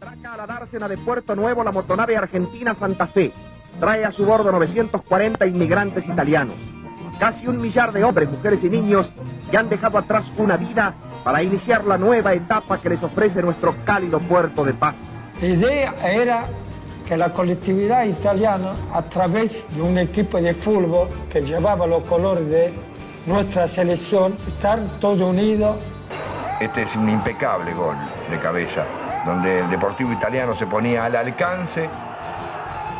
Atraca a la dársena de Puerto Nuevo la motonave argentina Santa Fe. Trae a su bordo 940 inmigrantes italianos. Casi 1 millar de hombres, mujeres y niños que han dejado atrás una vida para iniciar la nueva etapa que les ofrece nuestro cálido puerto de paz. La idea era que la colectividad italiana, a través de un equipo de fútbol que llevaba los colores de nuestra selección, estar todos unidos. Este es un impecable gol de cabeza, donde el Deportivo Italiano se ponía al alcance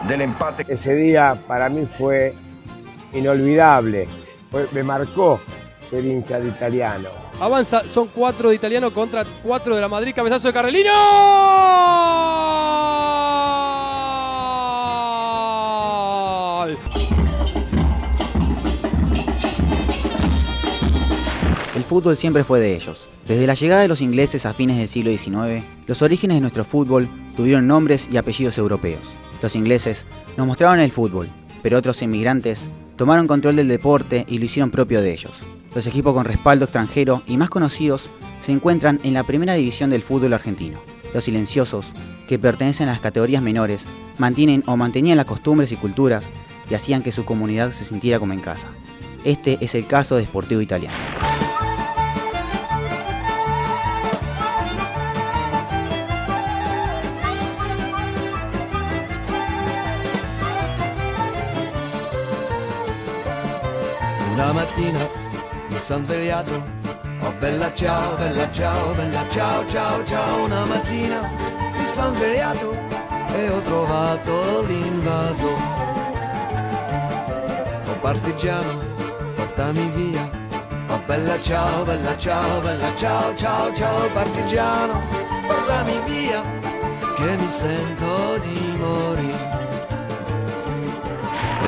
del empate. Ese día para mí fue inolvidable, me marcó ser hincha de Italiano. Avanza, son 4 de Italiano contra 4 de la Madrid, cabezazo de Carrelino. El fútbol siempre fue de ellos. Desde la llegada de los ingleses a fines del siglo XIX, los orígenes de nuestro fútbol tuvieron nombres y apellidos europeos. Los ingleses nos mostraron el fútbol, pero otros inmigrantes tomaron control del deporte y lo hicieron propio de ellos. Los equipos con respaldo extranjero y más conocidos se encuentran en la primera división del fútbol argentino. Los silenciosos, que pertenecen a las categorías menores, mantenían las costumbres y culturas y hacían que su comunidad se sintiera como en casa. Este es el caso de Sportivo Italiano. Una mattina mi son svegliato, oh bella ciao, bella ciao, bella ciao, ciao, ciao. Una mattina mi son svegliato e ho trovato l'invaso. Oh partigiano, portami via, oh bella ciao, bella ciao, bella ciao, ciao, ciao. Partigiano, portami via, che mi sento di morire.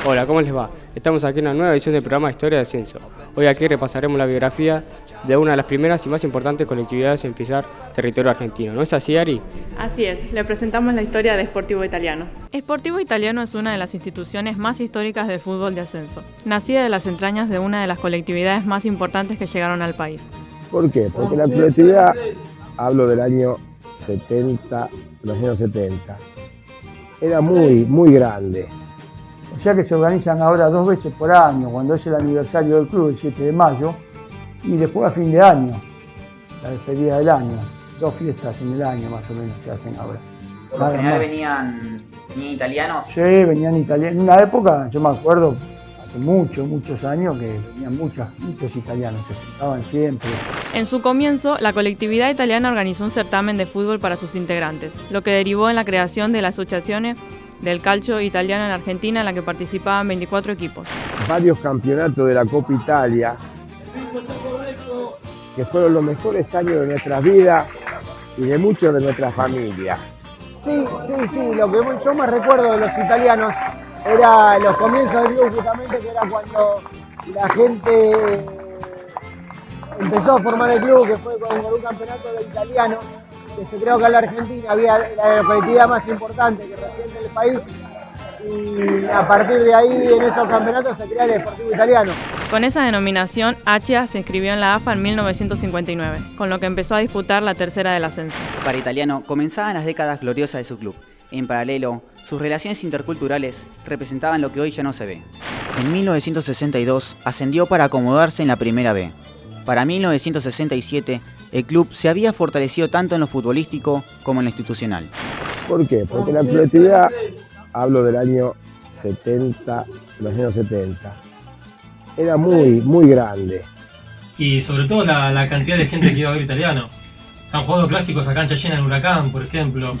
Hola, ¿cómo les va? Estamos aquí en una nueva edición del programa Historia de Ascenso. Hoy aquí repasaremos la biografía de una de las primeras y más importantes colectividades en pisar territorio argentino. ¿No es así, Ari? Así es, le presentamos la historia de Sportivo Italiano. Sportivo Italiano es una de las instituciones más históricas del fútbol de ascenso, nacida de las entrañas de una de las colectividades más importantes que llegaron al país. ¿Por qué? Porque la colectividad, hablo del año 70, los años 70, era muy grande. O sea que se organizan ahora 2 veces por año, cuando es el aniversario del club, el 7 de mayo, y después a fin de año, la despedida del año. 2 fiestas en el año más o menos se hacen ahora. Por lo general venían italianos. Sí, venían italianos. En una época, yo me acuerdo, hace muchos años, que venían muchos italianos, se juntaban siempre. En su comienzo, la colectividad italiana organizó un certamen de fútbol para sus integrantes, lo que derivó en la creación de la Asociazione del Calcio Italiano en Argentina, en la que participaban 24 equipos. Varios campeonatos de la Copa Italia, que fueron los mejores años de nuestras vidas y de muchos de nuestras familias. Sí, lo que yo más recuerdo de los italianos era los comienzos del club, justamente, que era cuando la gente empezó a formar el club, que fue con un campeonato de italiano, que se creó que en la Argentina había la colectividad más importante que representa el país, y a partir de ahí, en esos campeonatos, se crea el Sportivo Italiano. Con esa denominación, Acea se inscribió en la AFA en 1959, con lo que empezó a disputar la tercera del ascenso. Para Italiano, comenzaban las décadas gloriosas de su club. En paralelo, sus relaciones interculturales representaban lo que hoy ya no se ve. En 1962, ascendió para acomodarse en la Primera B. Para 1967, el club se había fortalecido tanto en lo futbolístico como en lo institucional. ¿Por qué? Porque la colectividad, hablo del año 70, los años 70, era muy grande. Y sobre todo la cantidad de gente que iba a ver Italiano. Se han jugado clásicos a cancha llena en Huracán, por ejemplo.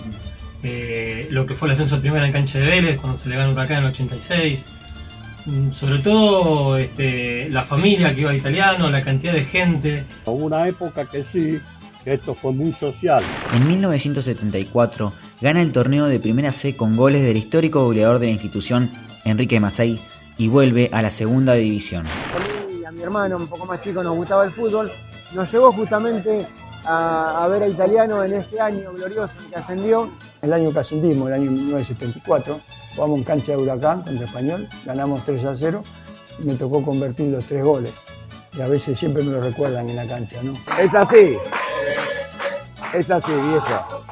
Lo que fue el ascenso primera en cancha de Vélez, cuando se le gana Huracán en el 86. Sobre todo la familia que iba a Italiano, la cantidad de gente. Hubo una época que sí, que esto fue muy social. En 1974 gana el torneo de Primera C con goles del histórico goleador de la institución, Enrique Massey, y vuelve a la segunda división. A mí y a mi hermano, un poco más chico, nos gustaba el fútbol. Nos llevó justamente a ver a Italiano en ese año glorioso que ascendió. El año que ascendimos, el año 1974, jugamos en cancha de Huracán contra Español, ganamos 3-0 y me tocó convertir los 3 goles. Y a veces siempre me lo recuerdan en la cancha, ¿no? Es así, viejo.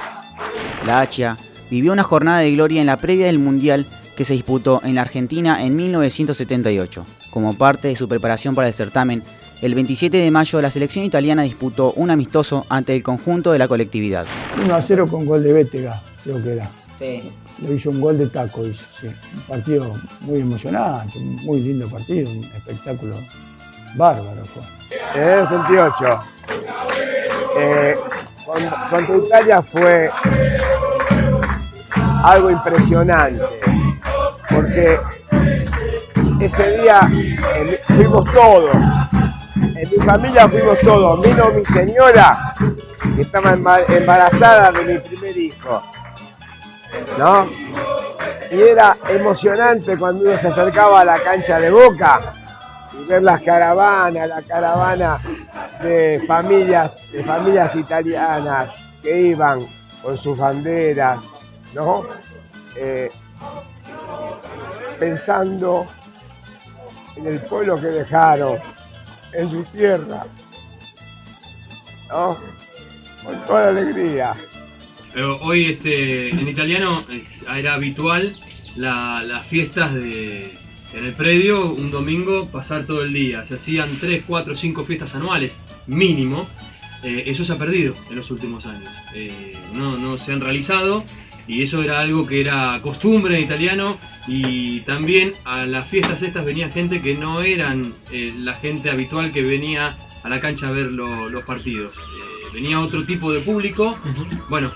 La Achia vivió una jornada de gloria en la previa del Mundial que se disputó en la Argentina en 1978. Como parte de su preparación para el certamen, el 27 de mayo la selección italiana disputó un amistoso ante el conjunto de la colectividad. 1-0 con gol de Bétega, creo que era. Sí. Le hizo un gol de taco, hizo, sí. Un partido muy emocionante, un muy lindo partido, un espectáculo bárbaro fue. En el 78, contra Italia fue algo impresionante, porque ese día fuimos todos, en mi familia fuimos todos, vino mi señora, que estaba embarazada de mi primer hijo, ¿no? Y era emocionante cuando uno se acercaba a la cancha de Boca y ver la caravana de familias italianas que iban con sus banderas, ¿no? Pensando en el pueblo que dejaron, en su tierra, ¿no? Con toda la alegría. Pero hoy en italiano era habitual las fiestas en el predio, un domingo pasar todo el día. Se hacían 3, 4, 5 fiestas anuales, mínimo. Eso se ha perdido en los últimos años. No se han realizado y eso era algo que era costumbre en italiano, y también a las fiestas estas venía gente que no eran la gente habitual que venía a la cancha a ver los partidos. Venía otro tipo de público, bueno,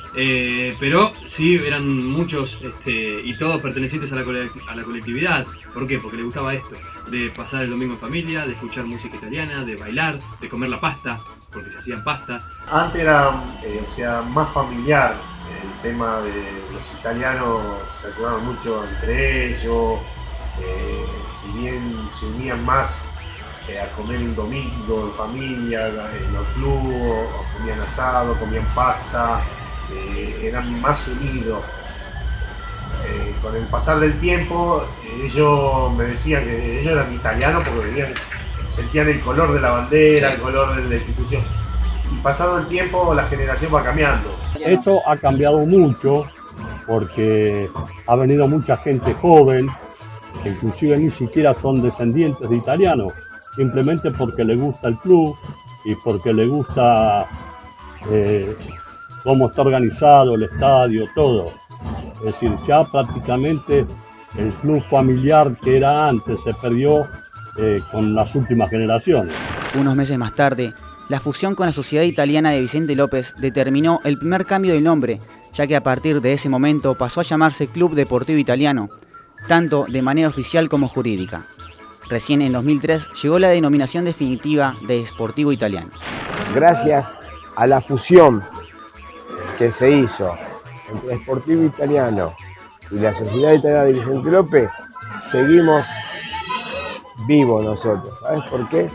pero sí eran muchos y todos pertenecientes a la colectividad. ¿Por qué? Porque les gustaba esto, de pasar el domingo en familia, de escuchar música italiana, de bailar, de comer la pasta, porque se hacían pasta. Antes era más familiar el tema de los italianos, se ayudaban mucho entre ellos, si bien se unían más a comer un domingo en familia, en los clubes, comían asado, comían pasta, eran más unidos. Con el pasar del tiempo, ellos me decían que ellos eran italianos porque sentían el color de la bandera, el color de la institución. Y pasado el tiempo, la generación va cambiando. Eso ha cambiado mucho porque ha venido mucha gente joven, que inclusive ni siquiera son descendientes de italianos, simplemente porque le gusta el club y porque le gusta cómo está organizado el estadio, todo. Es decir, ya prácticamente el club familiar que era antes se perdió con las últimas generaciones. Unos meses más tarde, la fusión con la Sociedad Italiana de Vicente López determinó el primer cambio del nombre, ya que a partir de ese momento pasó a llamarse Club Deportivo Italiano, tanto de manera oficial como jurídica. Recién en 2003 llegó la denominación definitiva de Sportivo Italiano. Gracias a la fusión que se hizo entre Sportivo Italiano y la Sociedad Italiana de Vicente López, seguimos vivos nosotros. ¿Sabes por qué?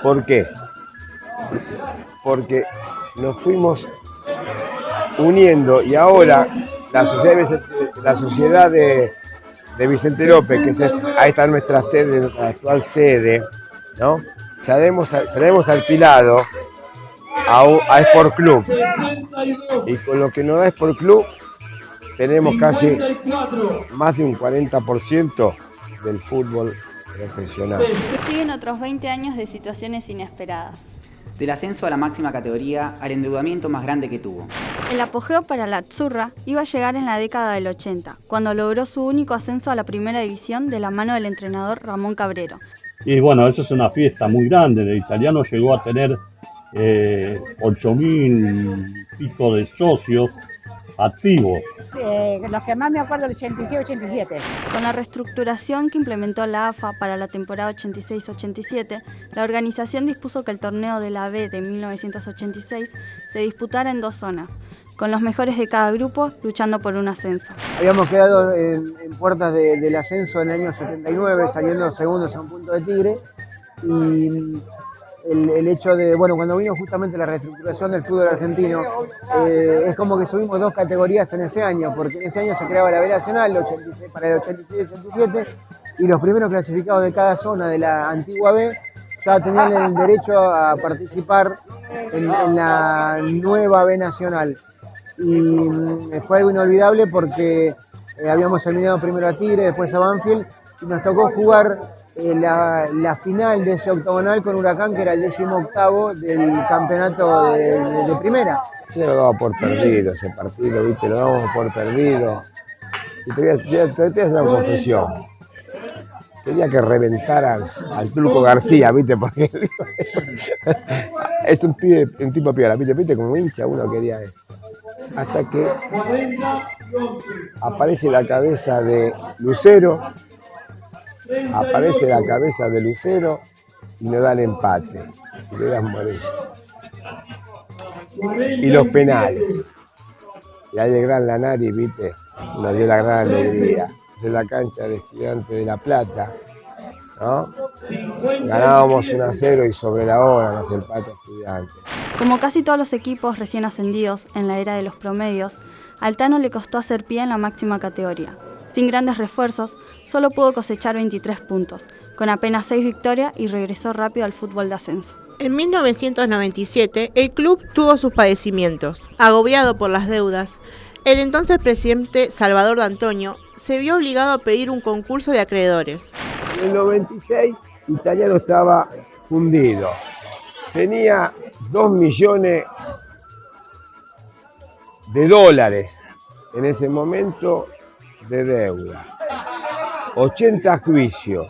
¿Por qué? Porque nos fuimos uniendo y ahora la sociedad de Vicente López, que ahí está nuestra sede, nuestra actual sede, ¿no? Se la hemos alquilado a Sport Club. Y con lo que nos da Sport Club, tenemos casi más de un 40% del fútbol profesional. Siguen otros 20 años de situaciones inesperadas. Del ascenso a la máxima categoría al endeudamiento más grande que tuvo. El apogeo para la Azzurra iba a llegar en la década del 80, cuando logró su único ascenso a la primera división de la mano del entrenador Ramón Cabrero. Y bueno, eso es una fiesta muy grande. El italiano llegó a tener 8.000 y pico de socios activos. Los que más me acuerdo, el 86-87. Con la reestructuración que implementó la AFA para la temporada 86-87, la organización dispuso que el torneo de la B de 1986 se disputara en 2 zonas, con los mejores de cada grupo luchando por un ascenso. Habíamos quedado en puertas del ascenso en el año 79, saliendo segundos a un punto de Tigre, y el hecho de, bueno, cuando vino justamente la reestructuración del fútbol argentino, es como que subimos 2 categorías en ese año, porque en ese año se creaba la B Nacional para el 86-87, y los primeros clasificados de cada zona de la antigua B ya tenían el derecho a participar en la nueva B Nacional. y fue algo inolvidable porque habíamos eliminado primero a Tigre, después a Banfield, y nos tocó jugar la final de ese octogonal con Huracán, que era el 18º del campeonato de primera. Yo lo daba por perdido ese partido, ¿viste? Lo damos por perdido. Y te voy a hacer una confesión. Quería que reventaran al Turco García, ¿viste? Porque es un tipo piola, ¿viste? Como hincha uno quería eso. Hasta que aparece la cabeza de Lucero, y nos da el empate. Y le das morir. Y los penales. Y ahí el gran Lanari, ¿viste? Nos dio la gran alegría. De la cancha del Estudiante de La Plata, ¿no? Ganábamos 1-0 y sobre la hora nos empata Estudiantes. Como casi todos los equipos recién ascendidos en la era de los promedios, al Tano le costó hacer pie en la máxima categoría. Sin grandes refuerzos, solo pudo cosechar 23 puntos, con apenas 6 victorias y regresó rápido al fútbol de ascenso. En 1997, el club tuvo sus padecimientos. Agobiado por las deudas, el entonces presidente Salvador D'Antonio se vio obligado a pedir un concurso de acreedores. En el 96, Italiano estaba fundido. Tenía 2 millones de dólares en ese momento de deuda. 80 juicios.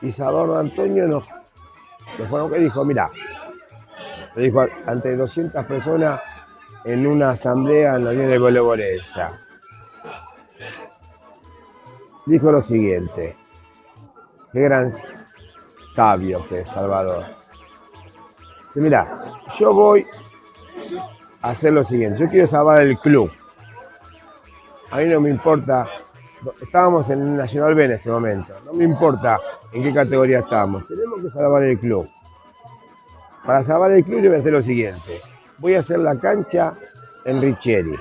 Y Salvador D'Antonio nos fue que dijo, mirá, le dijo ante 200 personas en una asamblea en la Unión de Volevolenza. Dijo lo siguiente, qué gran sabio que es Salvador. Dice, mirá, yo voy a hacer lo siguiente, yo quiero salvar el club. A mí no me importa, estábamos en el Nacional B en ese momento, no me importa en qué categoría estamos, tenemos que salvar el club. Para salvar el club yo voy a hacer lo siguiente, voy a hacer la cancha en Richeri,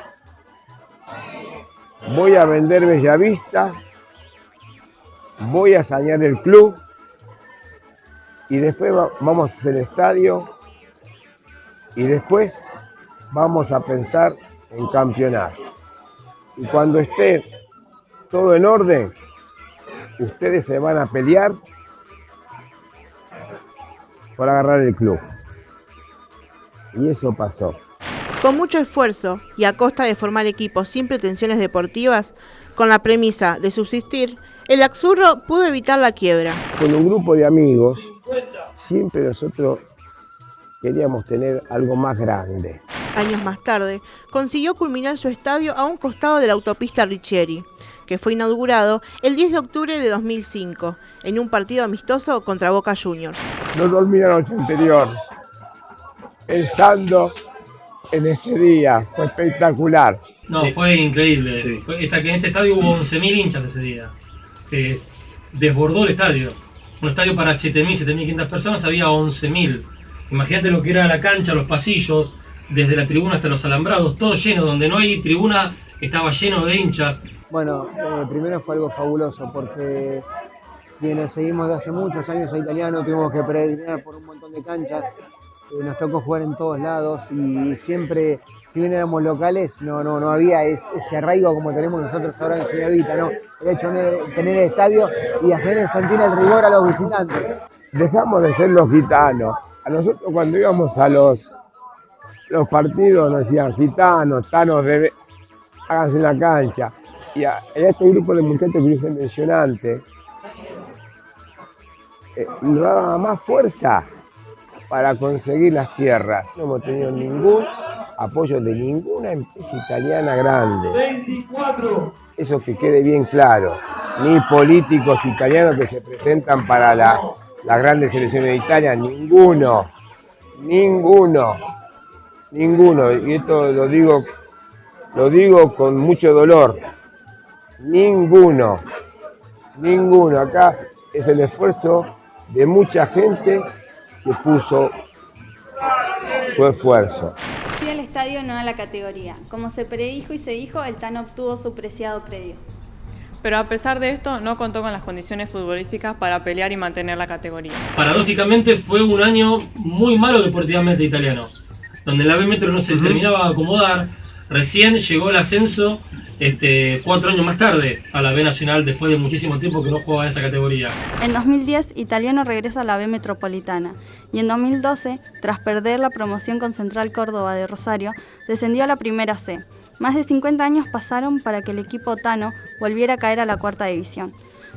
voy a vender Bellavista, voy a sanear el club y después vamos a hacer el estadio y después vamos a pensar en campeonar. Y cuando esté todo en orden, ustedes se van a pelear por agarrar el club. Y eso pasó. Con mucho esfuerzo y a costa de formar equipos sin pretensiones deportivas, con la premisa de subsistir, el Axurro pudo evitar la quiebra. Con un grupo de amigos, siempre nosotros queríamos tener algo más grande. Años más tarde, consiguió culminar su estadio a un costado de la autopista Richeri, que fue inaugurado el 10 de octubre de 2005, en un partido amistoso contra Boca Juniors. No dormí la noche anterior, pensando en ese día, fue espectacular. No, fue increíble. Sí. Que en este estadio hubo 11.000 hinchas ese día. Desbordó el estadio. Un estadio para 7.000, 7.500 personas, había 11.000. Imagínate lo que era la cancha, los pasillos, desde la tribuna hasta los alambrados, todo lleno. Donde no hay tribuna, estaba lleno de hinchas. Bueno, primero fue algo fabuloso porque quienes seguimos de hace muchos años a Italiano tuvimos que peregrinar por un montón de canchas. Nos tocó jugar en todos lados y siempre, si bien éramos locales, no había ese arraigo como tenemos nosotros ahora en Ciudad Vita, ¿no? El hecho de tener el estadio y hacer sentir el rigor a los visitantes. Dejamos de ser los gitanos. A nosotros cuando íbamos a los partidos nos decían gitanos, tanos, háganse en la cancha. Y a este grupo de muchachos que yo mencioné antes, nos daba más fuerza para conseguir las tierras. No hemos tenido ningún apoyo de ninguna empresa italiana grande. 24. Eso que quede bien claro. Ni políticos italianos que se presentan para las grandes selecciones de Italia, ninguno. Y esto lo digo con mucho dolor. Ninguno. Acá es el esfuerzo de mucha gente que puso su esfuerzo. Sí, el estadio no a la categoría. Como se predijo y se dijo, el Tano obtuvo su preciado predio. Pero a pesar de esto, no contó con las condiciones futbolísticas para pelear y mantener la categoría. Paradójicamente fue un año muy malo deportivamente Italiano. donde la B Metro no se terminaba de acomodar. Recién llegó el ascenso 4 años más tarde a la B Nacional, después de muchísimo tiempo que no jugaba en esa categoría. En 2010, Italiano regresa a la B Metropolitana y en 2012, tras perder la promoción con Central Córdoba de Rosario, descendió a la Primera C. Más de 50 años pasaron para que el equipo Tano volviera a caer a la cuarta división,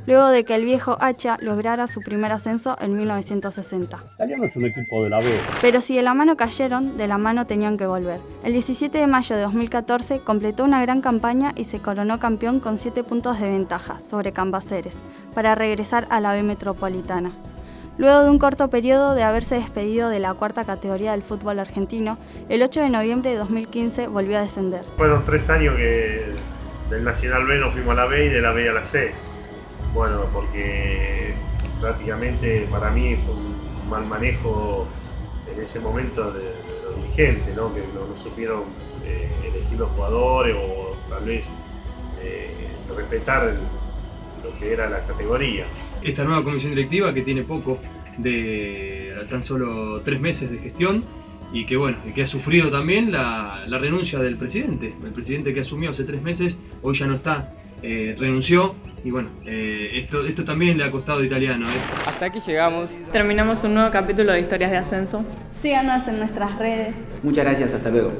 luego de que el viejo Hacha lograra su primer ascenso en 1960. Italiano es un equipo de la B. Pero si de la mano cayeron, de la mano tenían que volver. El 17 de mayo de 2014 completó una gran campaña y se coronó campeón con 7 puntos de ventaja sobre Cambaceres, para regresar a la B Metropolitana. Luego de un corto periodo de haberse despedido de la cuarta categoría del fútbol argentino, el 8 de noviembre de 2015 volvió a descender. Fueron 3 años que del Nacional B nos fuimos a la B y de la B a la C. Bueno, porque prácticamente para mí fue un mal manejo en ese momento de los dirigentes, ¿no? Que no supieron elegir los jugadores o tal vez respetar lo que era la categoría. Esta nueva comisión directiva que tiene poco de tan solo 3 meses de gestión y que bueno, y que ha sufrido también la renuncia del presidente. El presidente que asumió hace 3 meses, hoy ya no está, renunció y bueno, esto también le ha costado a Italiano. Hasta aquí llegamos. Terminamos un nuevo capítulo de Historias de Ascenso. Síganos en nuestras redes. Muchas gracias, hasta luego.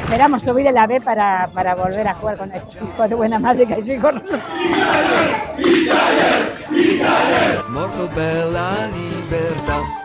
Esperamos subir a la B para volver a jugar con estos hijos de buena madre que hay con nosotros. Molto bella libertà.